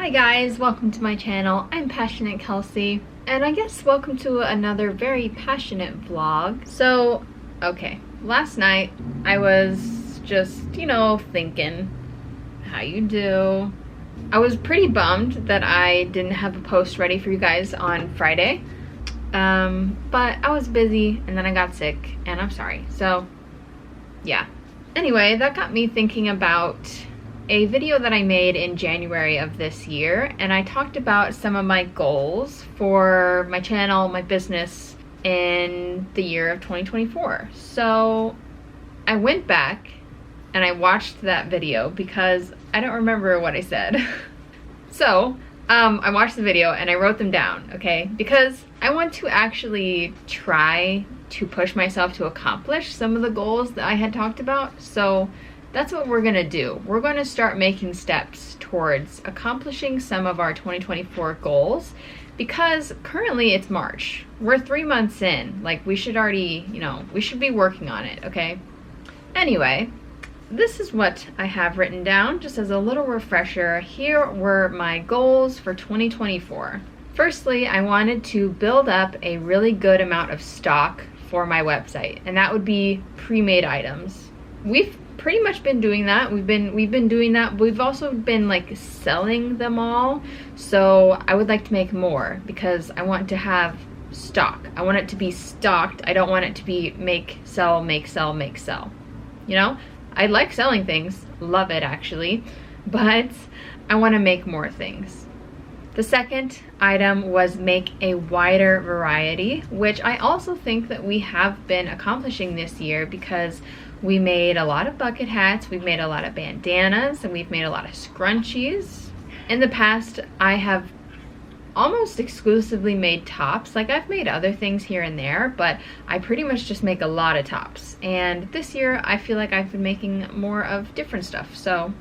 Hi guys, welcome to my channel. I'm Passionate Kelsie, and I guess welcome to another very passionate vlog. So, okay, last night I was just, thinking how you do. I was pretty bummed that I didn't have a post ready for you guys on Friday, but I was busy and then I got sick and I'm sorry. So, yeah. Anyway, that got me thinking about a video that I made in January of this year, and I talked about some of my goals for my channel, my business in the year of 2024. So I went back and I watched that video because I don't remember what I said. So I watched the video and I wrote them down, okay? Because I want to actually try to push myself to accomplish some of the goals that I had talked about. So that's what we're gonna do. We're gonna start making steps towards accomplishing some of our 2024 goals, because currently it's March. We're 3 months in. Like, we should already, we should be working on it, okay? Anyway, this is what I have written down just as a little refresher. Here were my goals for 2024. Firstly, I wanted to build up a really good amount of stock for my website, and that would be pre-made items. We've pretty much been doing that. We've been doing that. We've also been like selling them all. So I would like to make more because I want to have stock. I want it to be stocked. I don't want it to be make, sell, make, sell, make, sell. I like selling things, love it actually, but I want to make more things. The second item was make a wider variety, which I also think that we have been accomplishing this year, because we made a lot of bucket hats, we've made a lot of bandanas, and we've made a lot of scrunchies. In the past, I have almost exclusively made tops. Like, I've made other things here and there, but I pretty much just make a lot of tops. And this year, I feel like I've been making more of different stuff. So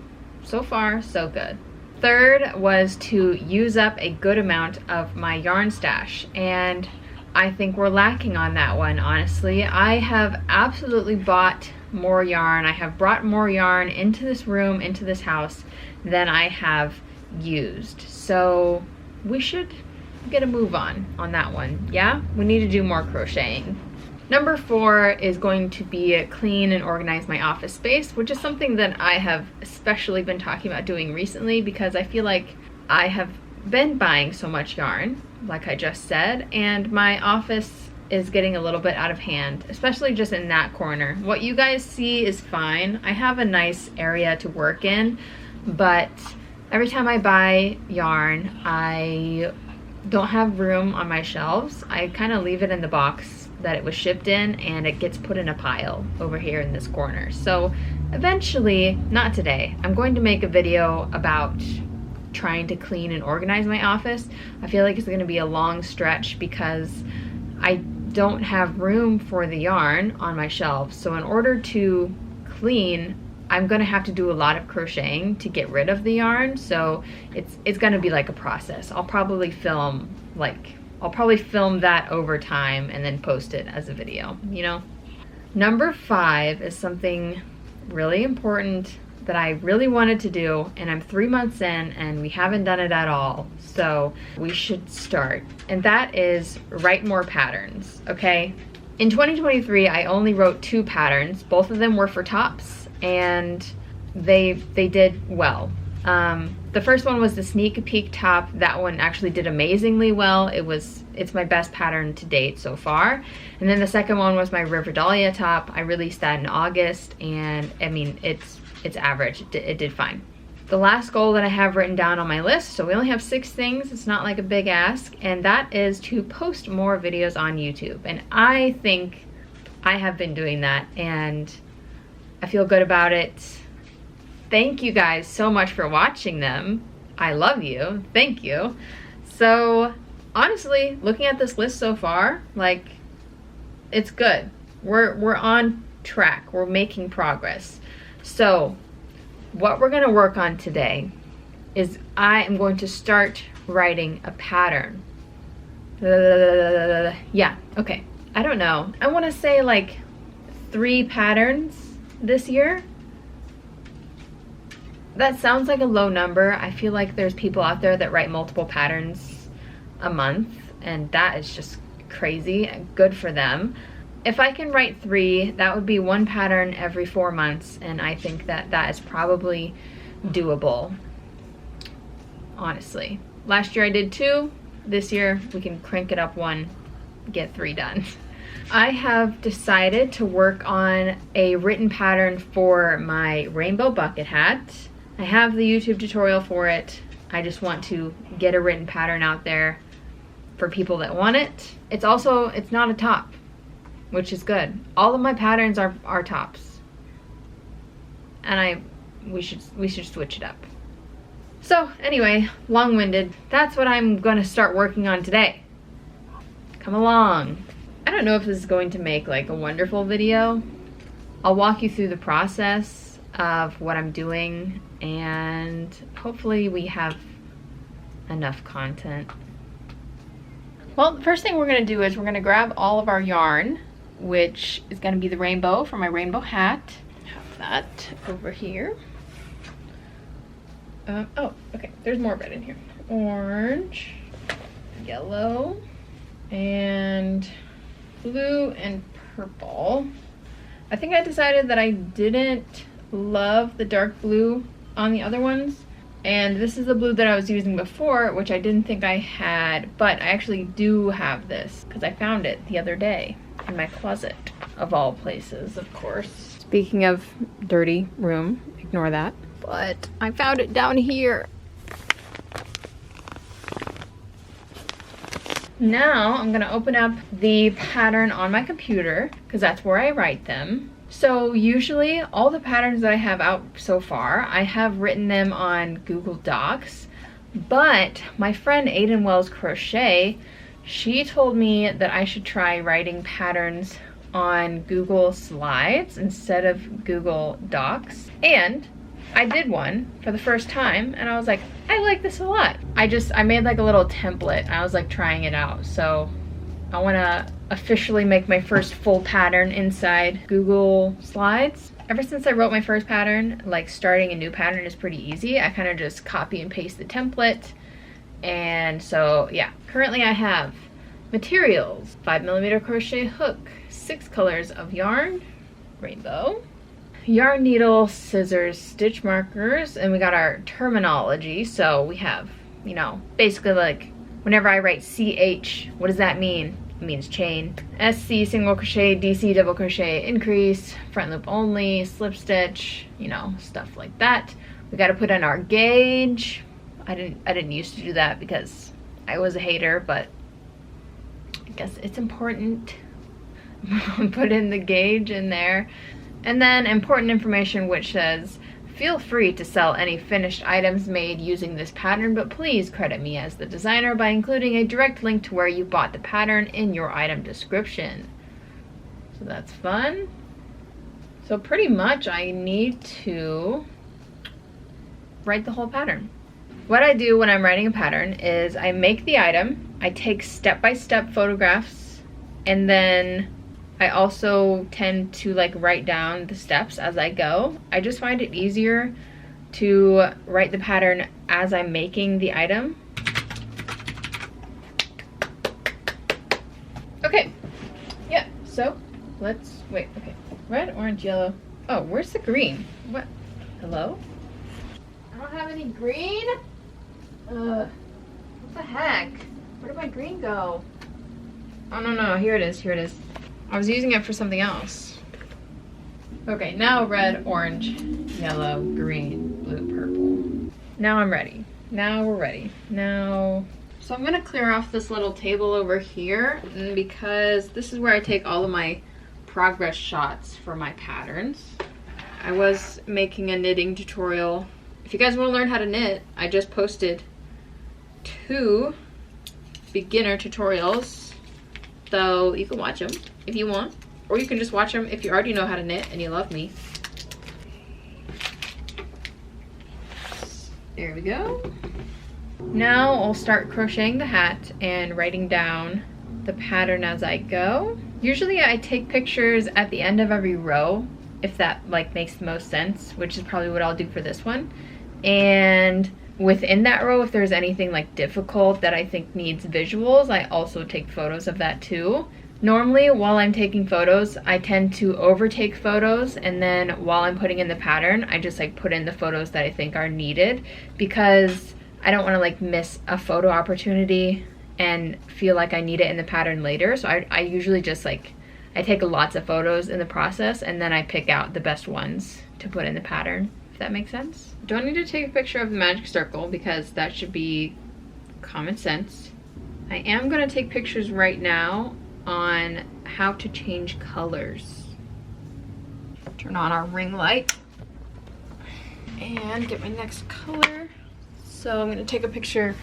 far, so good. Third was to use up a good amount of my yarn stash, and I think we're lacking on that one, honestly. I have absolutely bought more yarn. I have brought more yarn into this room, into this house, than I have used. So we should get a move on that one. Yeah, we need to do more crocheting. Number 4 is going to be clean and organize my office space, which is something that I have especially been talking about doing recently, because I feel like I have been buying so much yarn, like I just said, and my office is getting a little bit out of hand, especially just in that corner. What you guys see is fine. I have a nice area to work in, but every time I buy yarn, I don't have room on my shelves. I kind of leave it in the box that it was shipped in, and it gets put in a pile over here in this corner. So eventually, not today, I'm going to make a video about trying to clean and organize my office. I feel like it's going to be a long stretch because I don't have room for the yarn on my shelves. So in order to clean, I'm going to have to do a lot of crocheting to get rid of the yarn. So it's going to be like a process. I'll probably film that over time and then post it as a video, Number 5 is something really important that I really wanted to do, and I'm 3 months in and we haven't done it at all. So we should start. And that is write more patterns, okay? In 2023, I only wrote 2 patterns. Both of them were for tops, and they did well. The first one was the sneak peek top. That one actually did amazingly well. It's my best pattern to date so far. And then the second one was my River Dahlia top. I released that in August, and I mean, it's average. It did fine. The last goal that I have written down on my list, so we only have 6 things, it's not like a big ask, and that is to post more videos on YouTube. And I think I have been doing that, and I feel good about it. Thank you guys so much for watching them. I love you. Thank you. So honestly, looking at this list so far, like, it's good. We're on track. We're making progress. So what we're going to work on today is I am going to start writing a pattern. Yeah, okay. I don't know. I want to say like 3 patterns this year. that sounds like a low number. I feel like there's people out there that write multiple patterns a month, and that is just crazy. Good for them. If I can write 3, that would be 1 pattern every 4 months, and I think that that is probably doable, honestly. Last year I did 2. This year we can crank it up 1, get 3 done. I have decided to work on a written pattern for my rainbow bucket hat. I have the YouTube tutorial for it. I just want to get a written pattern out there for people that want it. It's not a top, which is good. All of my patterns are tops. And we should switch it up. So anyway, long-winded. That's what I'm gonna start working on today. Come along. I don't know if this is going to make like a wonderful video. I'll walk you through the process of what I'm doing, and hopefully we have enough content. Well, the first thing we're gonna do is we're gonna grab all of our yarn, which is gonna be the rainbow for my rainbow hat. Have that over here. Oh, okay, there's more red in here. Orange, yellow, and blue and purple. I think I decided that I didn't love the dark blue on the other ones, and this is the blue that I was using before, which I didn't think I had, but I actually do have this because I found it the other day in my closet, of all places, of course. Speaking of dirty room, ignore that. But I found it down here. Now I'm gonna open up the pattern on my computer because that's where I write them. So usually all the patterns that I have out so far, I have written them on Google Docs, but my friend Aiden Wells Crochet, she told me that I should try writing patterns on Google Slides instead of Google Docs. And I did one for the first time and I was like, I like this a lot. I made like a little template. I was like trying it out. So I wanna officially make my first full pattern inside Google Slides. Ever since I wrote my first pattern, like starting a new pattern is pretty easy. I kind of just copy and paste the template. And so yeah, currently I have materials, 5mm crochet hook, 6 colors of yarn, rainbow, yarn needle, scissors, stitch markers, and we got our terminology. So we have, you know, basically like whenever I write CH, what does that mean? It means chain. SC single crochet, DC double crochet, increase, front loop only, slip stitch, you know, stuff like that. We got to put in our gauge. I didn't used to do that because I was a hater, but I guess it's important. Put in the gauge in there. And then important information which says, feel free to sell any finished items made using this pattern, but please credit me as the designer by including a direct link to where you bought the pattern in your item description. So that's fun. So pretty much I need to write the whole pattern. What I do when I'm writing a pattern is I make the item, I take step-by-step photographs, and then I also tend to like write down the steps as I go. I just find it easier to write the pattern as I'm making the item. Okay, yeah, so let's, wait, okay. Red, orange, yellow. Oh, where's the green? What, hello? I don't have any green? What the heck? Where did my green go? Oh, no, here it is, here it is. I was using it for something else. Okay, now red, orange, yellow, green, blue, purple. Now I'm ready. Now we're ready. Now, so I'm gonna clear off this little table over here because this is where I take all of my progress shots for my patterns. I was making a knitting tutorial. If you guys wanna learn how to knit, I just posted 2 beginner tutorials. So you can watch them if you want, or you can just watch them if you already know how to knit and you love me. There we go. Now I'll start crocheting the hat and writing down the pattern as I go. Usually I take pictures at the end of every row, if that like makes the most sense, which is probably what I'll do for this one. And within that row, if there's anything like difficult that I think needs visuals, I also take photos of that too. Normally, while I'm taking photos, I tend to overtake photos, and then while I'm putting in the pattern, I just like put in the photos that I think are needed, because I don't want to like miss a photo opportunity and feel like I need it in the pattern later. So I usually just like, I take lots of photos in the process, and then I pick out the best ones to put in the pattern, if that makes sense. Don't need to take a picture of the magic circle because that should be common sense. I am gonna take pictures right now on how to change colors. Turn on our ring light and get my next color. So I'm gonna take a picture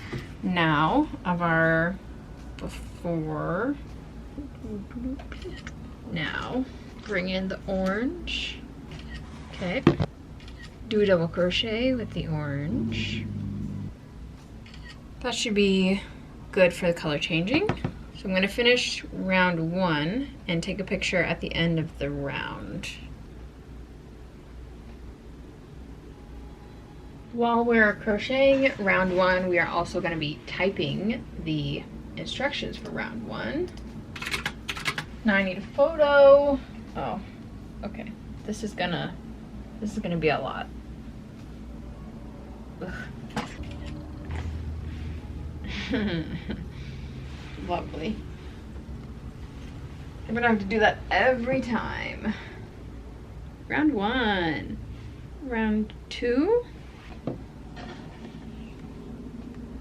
now of our before. Now, bring in the orange. Okay. Do a double crochet with the orange. That should be good for the color changing. So I'm gonna finish round 1 and take a picture at the end of the round. While we're crocheting round 1, we are also gonna be typing the instructions for round 1. Now I need a photo. Oh, okay. This is gonna be a lot. Lovely. I'm gonna have to do that every time. Round 1. Round 2.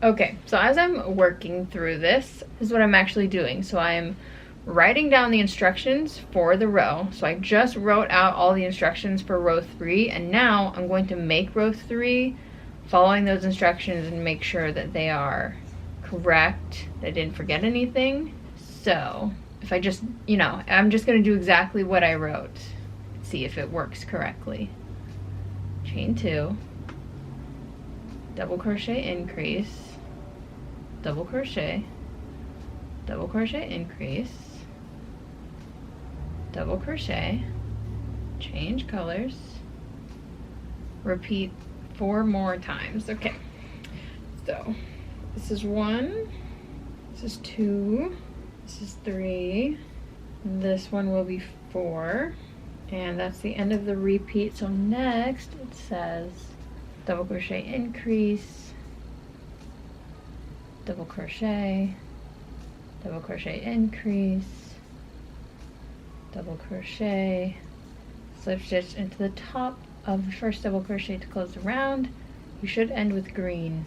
Okay, so as I'm working through this is what I'm actually doing. So I am writing down the instructions for the row. So I just wrote out all the instructions for row 3, and now I'm going to make row 3 following those instructions and make sure that they are correct, that I didn't forget anything. So if I just, you know, I'm just gonna do exactly what I wrote, see if it works correctly. Chain 2, double crochet increase, double crochet increase, double crochet, change colors, repeat 4 more times. Okay, so this is 1, this is 2, this is 3, this one will be 4, and that's the end of the repeat. So next it says double crochet increase, double crochet increase, double crochet, slip stitch into the top of the first double crochet to close the round. You should end with green.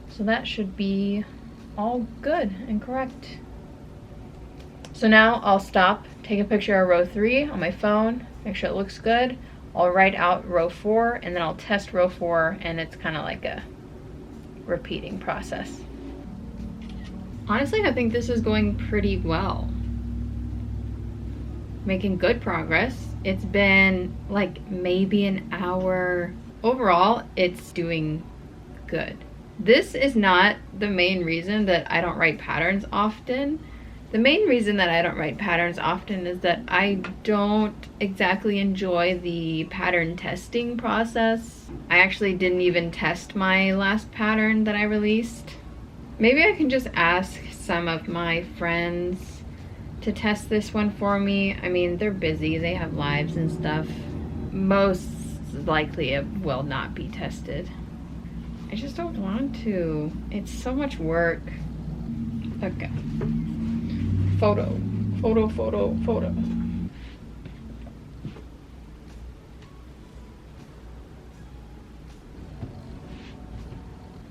So that should be all good and correct. So now I'll stop, take a picture of row 3 on my phone, make sure it looks good. I'll write out row 4, and then I'll test row 4, and it's kind of like a repeating process. Honestly, I think this is going pretty well. Making good progress. It's been like maybe an hour. Overall, it's doing good. This is not the main reason that I don't write patterns often. The main reason that I don't write patterns often is that I don't exactly enjoy the pattern testing process. I actually didn't even test my last pattern that I released. Maybe I can just ask some of my friends to test this one for me. I mean, they're busy, they have lives and stuff. Most likely it will not be tested. I just don't want to. It's so much work. Okay. Photo.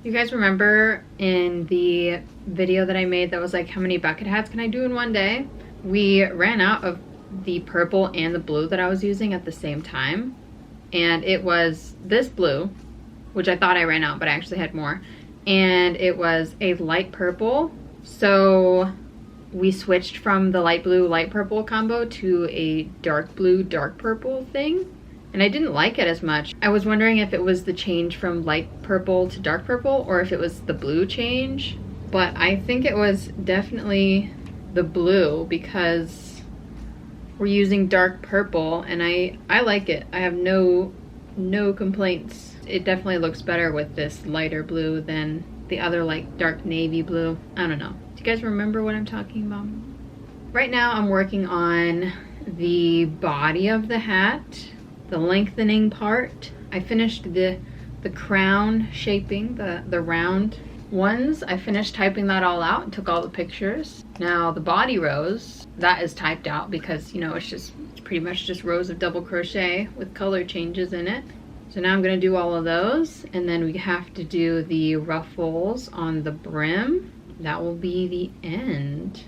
You guys remember in the video that I made that was like, how many bucket hats can I do in one day? We ran out of the purple and the blue that I was using at the same time. And it was this blue, which I thought I ran out, but I actually had more. And it was a light purple. So we switched from the light blue, light purple combo to a dark blue, dark purple thing. And I didn't like it as much. I was wondering if it was the change from light purple to dark purple or if it was the blue change. But I think it was definitely the blue because we're using dark purple and I like it. I have no complaints. it definitely looks better with this lighter blue than the other like dark navy blue. I don't know. Do you guys remember what I'm talking about? Right now I'm working on the body of the hat, the lengthening part. I finished the crown shaping, the round ones. I finished typing that all out and took all the pictures. Now the body rows, that is typed out because, you know, it's pretty much just rows of double crochet with color changes in it. So now I'm gonna do all of those, and then we have to do the ruffles on the brim. That will be the end.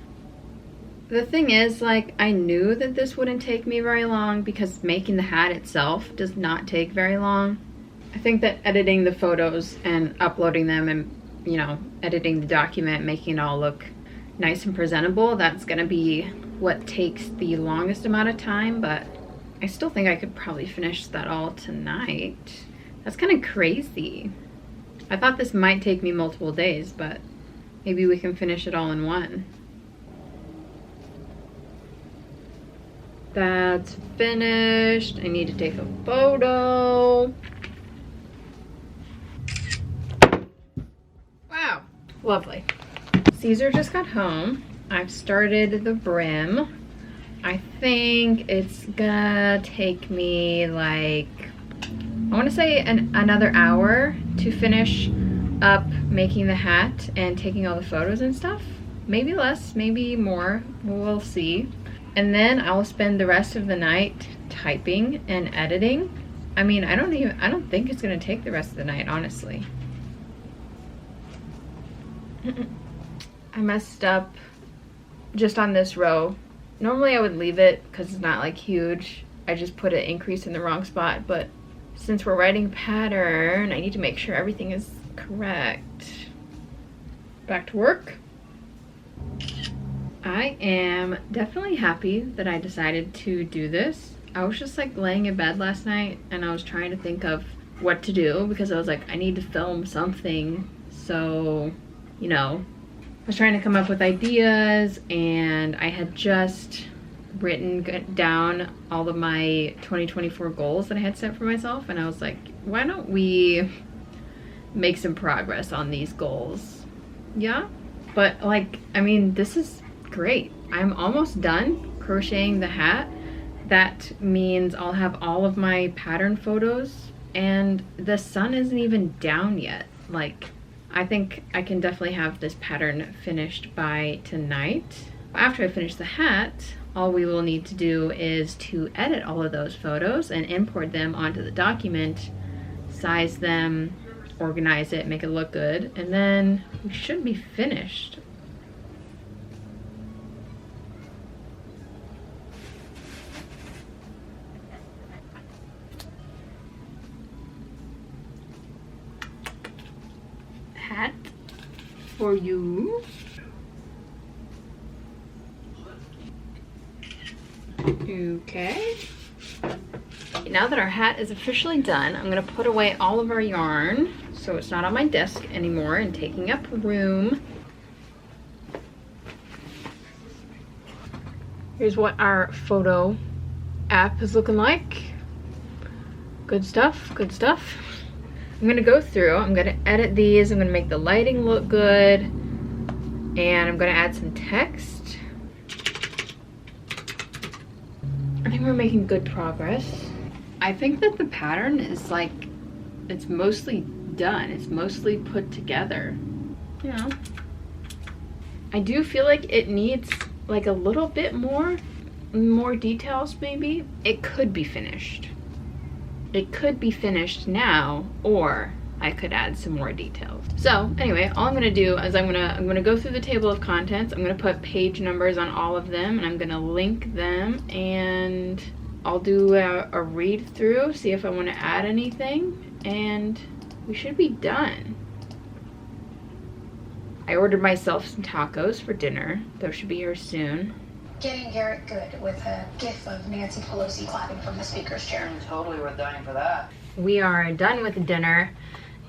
The thing is, like, I knew that this wouldn't take me very long because making the hat itself does not take very long. I think that editing the photos and uploading them and, you know, editing the document, making it all look nice and presentable, that's gonna be what takes the longest amount of time, but I still think I could probably finish that all tonight. That's kind of crazy. I thought this might take me multiple days, but maybe we can finish it all in one. That's finished. I need to take a photo. Wow, lovely. Caesar just got home. I've started the brim. I think it's gonna take me like, I want to say another hour to finish up making the hat and taking all the photos and stuff. Maybe less, maybe more, we'll see. And then I'll spend the rest of the night typing and editing. I mean, I don't think it's gonna take the rest of the night, honestly. I messed up just on this row. Normally I would leave it because it's not like huge. I just put an increase in the wrong spot, but since we're writing pattern, I need to make sure everything is correct. Back to work. I am definitely happy that I decided to do this. I was just like laying in bed last night and I was trying to think of what to do because I was like, I need to film something. So, you know, I was trying to come up with ideas, and I had just written down all of my 2024 goals that I had set for myself, and I was like, why don't we make some progress on these goals? Yeah, but like, I mean, this is great. I'm almost done crocheting the hat. That means I'll have all of my pattern photos, and the sun isn't even down yet. Like, I think I can definitely have this pattern finished by tonight. After I finish the hat, all we will need to do is to edit all of those photos and import them onto the document, size them, organize it, make it look good, and then we should be finished. Hat for you. Okay. Now that our hat is officially done, I'm gonna put away all of our yarn so it's not on my desk anymore and taking up room. Here's what our photo app is looking like. Good stuff, good stuff. I'm gonna go through, I'm gonna edit these, I'm gonna make the lighting look good, and I'm gonna add some text. I think we're making good progress. I think that the pattern is like, it's mostly done, it's mostly put together. You know, I do feel like it needs like a little bit more details maybe. It could be finished. It could be finished now, or I could add some more details. So anyway, all I'm gonna do is I'm gonna go through the table of contents. I'm gonna put page numbers on all of them, and I'm gonna link them, and I'll do a read through, see if I want to add anything, and we should be done. I ordered myself some tacos for dinner. Those should be here soon. Getting Garrett good with a gif of Nancy Pelosi clapping from the speaker's chair. Totally worth dying for that. We are done with dinner,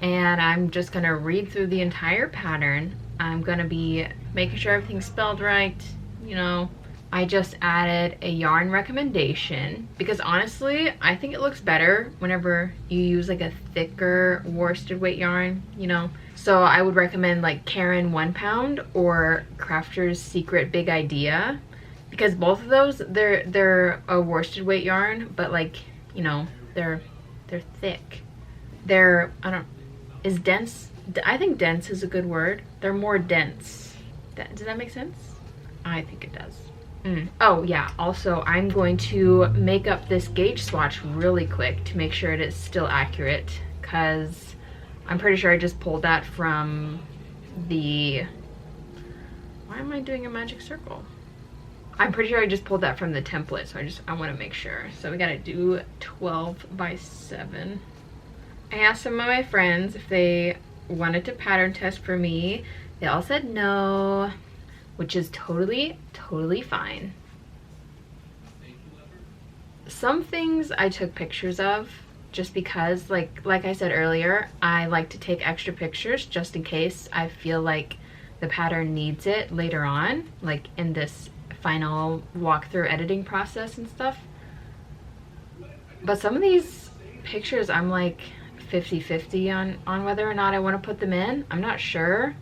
and I'm just gonna read through the entire pattern. I'm gonna be making sure everything's spelled right, you know, I just added a yarn recommendation because honestly, I think it looks better whenever you use like a thicker worsted weight yarn, you know? So I would recommend like Karen 1 pound or Crafter's Secret Big Idea, because both of those, they're a worsted weight yarn, but like, you know, they're thick. Is dense, I think dense is a good word. They're more dense. Does that make sense? I think it does. Oh yeah, also I'm going to make up this gauge swatch really quick to make sure it is still accurate, because I'm pretty sure I just pulled that from the, why am I doing a magic circle? I'm pretty sure I just pulled that from the template, so I want to make sure. So we gotta do 12 by 7. I asked some of my friends if they wanted to pattern test for me. They all said no, which is totally fine. Some things I took pictures of just because, like I said earlier, I like to take extra pictures just in case I feel like the pattern needs it later on, like in this final walkthrough editing process and stuff. But some of these pictures I'm like 50-50 on whether or not I want to put them in. I'm not sure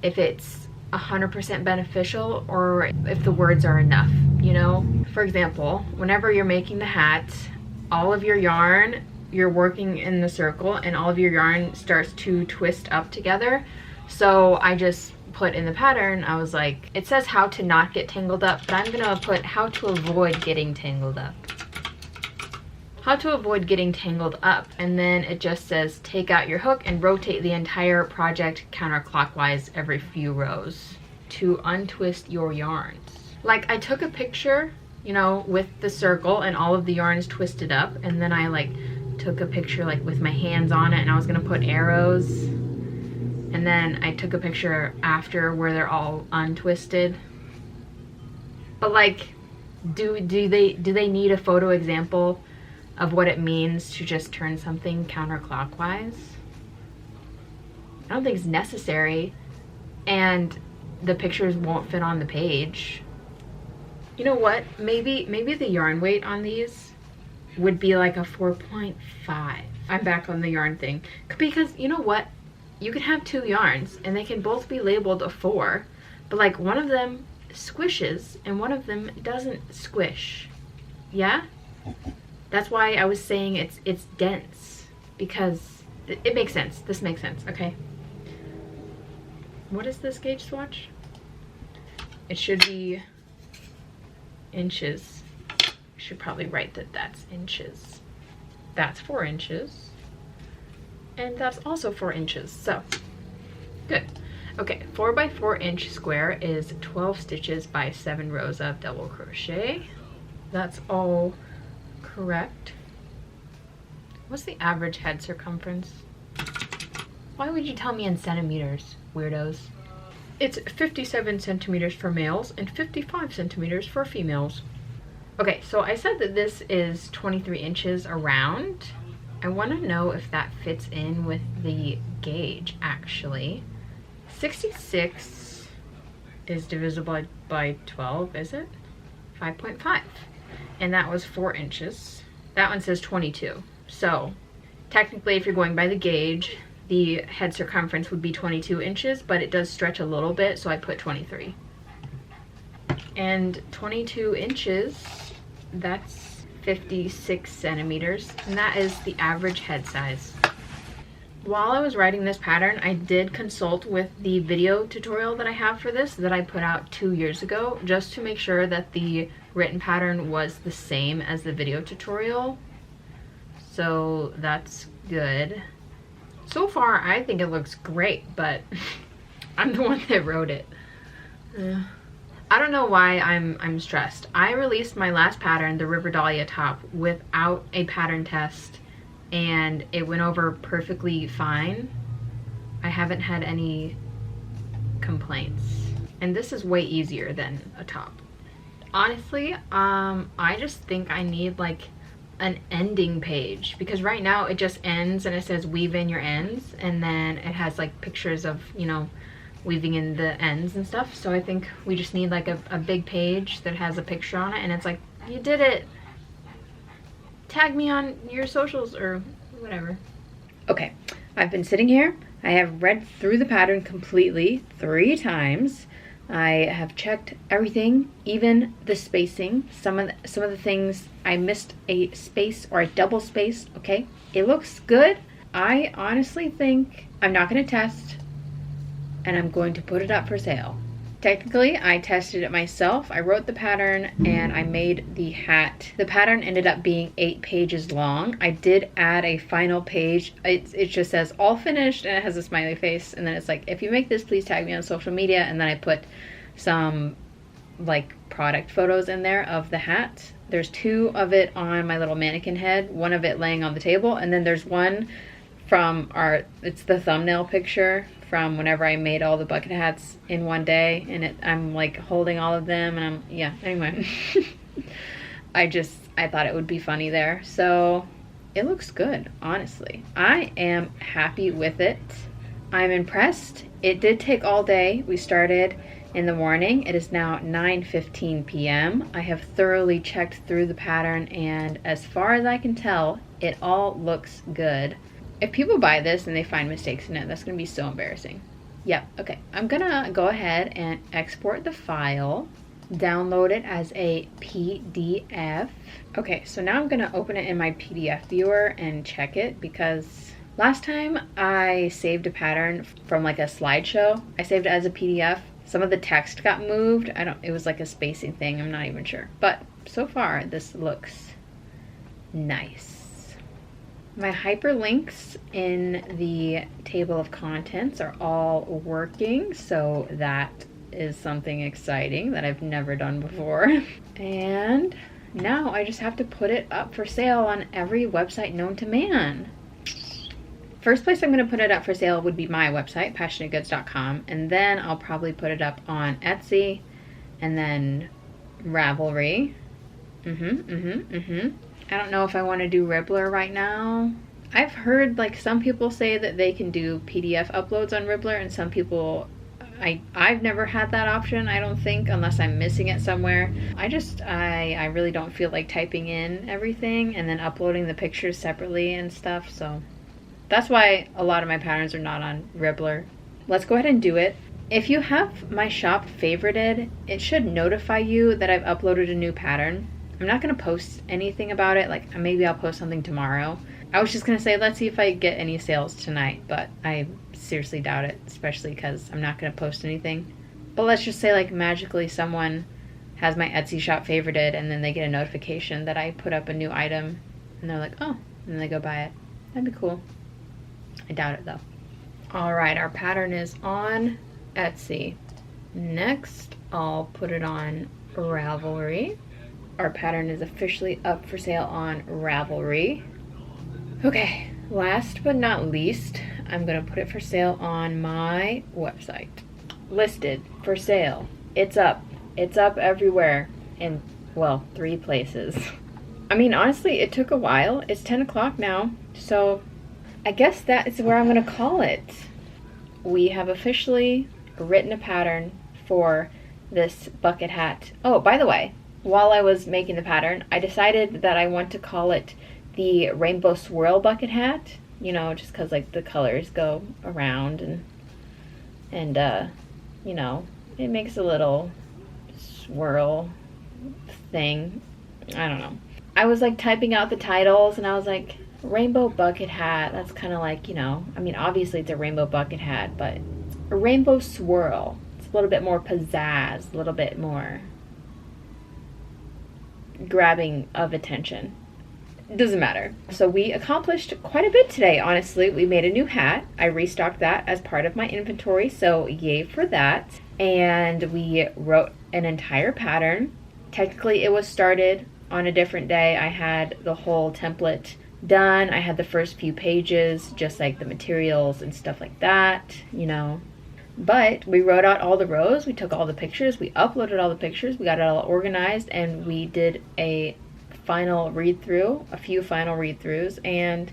if it's 100% beneficial or if the words are enough, you know? For example, whenever you're making the hat, all of your yarn, you're working in the circle and all of your yarn starts to twist up together. So I just put in the pattern, I was like, it says how to not get tangled up, but I'm gonna put how to avoid getting tangled up. How to avoid getting tangled up, and then it just says take out your hook and rotate the entire project counterclockwise every few rows to untwist your yarns. Like I took a picture, you know, with the circle and all of the yarns twisted up, and then I like took a picture like with my hands on it and I was gonna put arrows, and then I took a picture after where they're all untwisted. But like, do they need a photo example of what it means to just turn something counterclockwise? I don't think it's necessary, and the pictures won't fit on the page. You know what? Maybe the yarn weight on these would be like a 4.5. I'm back on the yarn thing, because you know what? You can have 2 yarns and they can both be labeled a 4, but like one of them squishes and one of them doesn't squish. Yeah? That's why I was saying it's dense, because it makes sense. This makes sense, okay? What is this gauge swatch? It should be inches. I should probably write that that's inches. That's 4 inches. And that's also 4 inches, so good. Okay, 4 by 4 inch square is 12 stitches by 7 rows of double crochet. That's all correct. What's the average head circumference? Why would you tell me in centimeters, weirdos? It's 57 centimeters for males and 55 centimeters for females. Okay, so I said that this is 23 inches around. I want to know if that fits in with the gauge, actually. 66 is divisible by 12, is it? 5.5. And that was 4 inches. That one says 22. So technically, if you're going by the gauge, the head circumference would be 22 inches, but it does stretch a little bit, so I put 23. And 22 inches, that's 56 centimeters, and that is the average head size. While I was writing this pattern, I did consult with the video tutorial that I have for this that I put out 2 years ago, just to make sure that the written pattern was the same as the video tutorial. So that's good. So far, I think it looks great, but I'm the one that wrote it. I don't know why I'm stressed. I released my last pattern, the River Dahlia top, without a pattern test, and it went over perfectly fine. I haven't had any complaints. And this is way easier than a top. Honestly, I just think I need like an ending page, because right now it just ends and it says weave in your ends, and then it has like pictures of, you know, weaving in the ends and stuff. So I think we just need like a big page that has a picture on it, and it's like, you did it. Tag me on your socials or whatever. Okay, I've been sitting here. I have read through the pattern completely 3 times. I have checked everything, even the spacing. Some of the things I missed a space or a double space. Okay, it looks good. I honestly think I'm not going to test, and I'm going to put it up for sale. Technically, I tested it myself. I wrote the pattern and I made the hat. The pattern ended up being 8 pages long. I did add a final page. It just says all finished, and it has a smiley face, and then it's like, if you make this, please tag me on social media. And then I put some like product photos in there of the hat. There's 2 of it on my little mannequin head, 1 of it laying on the table, and then there's 1 from it's the thumbnail picture from whenever I made all the bucket hats in one day, and I'm like holding all of them, and anyway. I thought it would be funny there. So it looks good, honestly. I am happy with it. I'm impressed. It did take all day. We started in the morning. It is now 9:15 p.m. I have thoroughly checked through the pattern, and as far as I can tell, it all looks good. If people buy this and they find mistakes in it, that's going to be so embarrassing. Yep, okay. I'm going to go ahead and export the file, download it as a PDF. Okay, so now I'm going to open it in my PDF viewer and check it, because last time I saved a pattern from like a slideshow. I saved it as a PDF. Some of the text got moved. It was like a spacing thing. I'm not even sure. But so far, this looks nice. My hyperlinks in the table of contents are all working, so that is something exciting that I've never done before. And now I just have to put it up for sale on every website known to man. First place I'm going to put it up for sale would be my website, PassioKnitGoods.com, and then I'll probably put it up on Etsy, and then Ravelry. I don't know if I want to do Ribbler right now. I've heard like some people say that they can do PDF uploads on Ribbler, and some people, I've never had that option, I don't think, unless I'm missing it somewhere. I really don't feel like typing in everything and then uploading the pictures separately and stuff, so that's why a lot of my patterns are not on Ribbler. Let's go ahead and do it. If you have my shop favorited, it should notify you that I've uploaded a new pattern. I'm not going to post anything about it, like maybe I'll post something tomorrow. I was just going to say, let's see if I get any sales tonight, but I seriously doubt it, especially because I'm not going to post anything. But let's just say like magically someone has my Etsy shop favorited, and then they get a notification that I put up a new item, and they're like, oh, and then they go buy it. That'd be cool. I doubt it though. Alright, our pattern is on Etsy. Next, I'll put it on Ravelry. Our pattern is officially up for sale on Ravelry. Okay, last but not least, I'm going to put it for sale on my website. Listed for sale. It's up. It's up everywhere in, well, 3 places. I mean, honestly, it took a while. It's 10 o'clock now, so I guess that is where I'm going to call it. We have officially written a pattern for this bucket hat. Oh, by the way, while I was making the pattern, I decided that I want to call it the Rainbow Swirl Bucket Hat, you know, just because like the colors go around, and you know, it makes a little swirl thing. I don't know. I was like typing out the titles, and I was like, Rainbow Bucket Hat, that's kind of like, you know, I mean, obviously it's a rainbow bucket hat, but a rainbow swirl, it's a little bit more pizzazz, a little bit more grabbing of attention. It doesn't matter. So we accomplished quite a bit today, honestly. We made a new hat. I restocked that as part of my inventory, so yay for that. And we wrote an entire pattern. Technically, it was started on a different day. I had the whole template done. I had the first few pages, just like the materials and stuff like that, you know. But we wrote out all the rows, we took all the pictures, we uploaded all the pictures, we got it all organized, and we did a final read-through, a few final read-throughs, and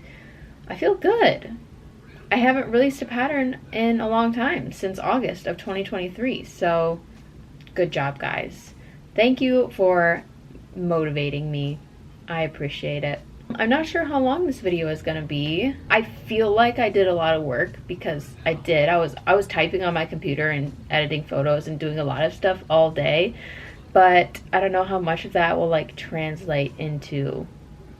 I feel good. I haven't released a pattern in a long time, since August of 2023. So good job, guys. Thank you for motivating me. I appreciate it. I'm not sure how long this video is gonna be. I feel like I did a lot of work because I did. I was typing on my computer and editing photos and doing a lot of stuff all day, but I don't know how much of that will like translate into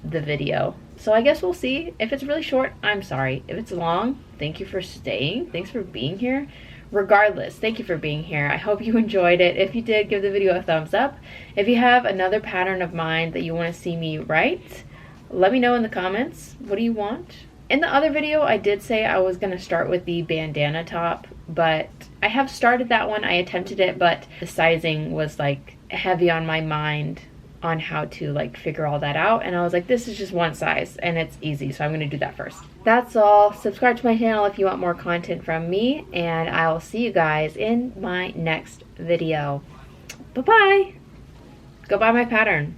the video. So I guess we'll see. If it's really short, I'm sorry. If it's long, thank you for staying. Thanks for being here. Regardless, thank you for being here. I hope you enjoyed it. If you did, give the video a thumbs up. If you have another pattern of mine that you want to see me write, let me know in the comments. What do you want? In the other video, I did say I was going to start with the bandana top, but I have started that one. I attempted it, but the sizing was like heavy on my mind on how to like figure all that out, and I was like, this is just one size and it's easy, so I'm going to do that first. That's all. Subscribe to my channel if you want more content from me, and I will see you guys in my next video. Bye bye. Go buy my pattern.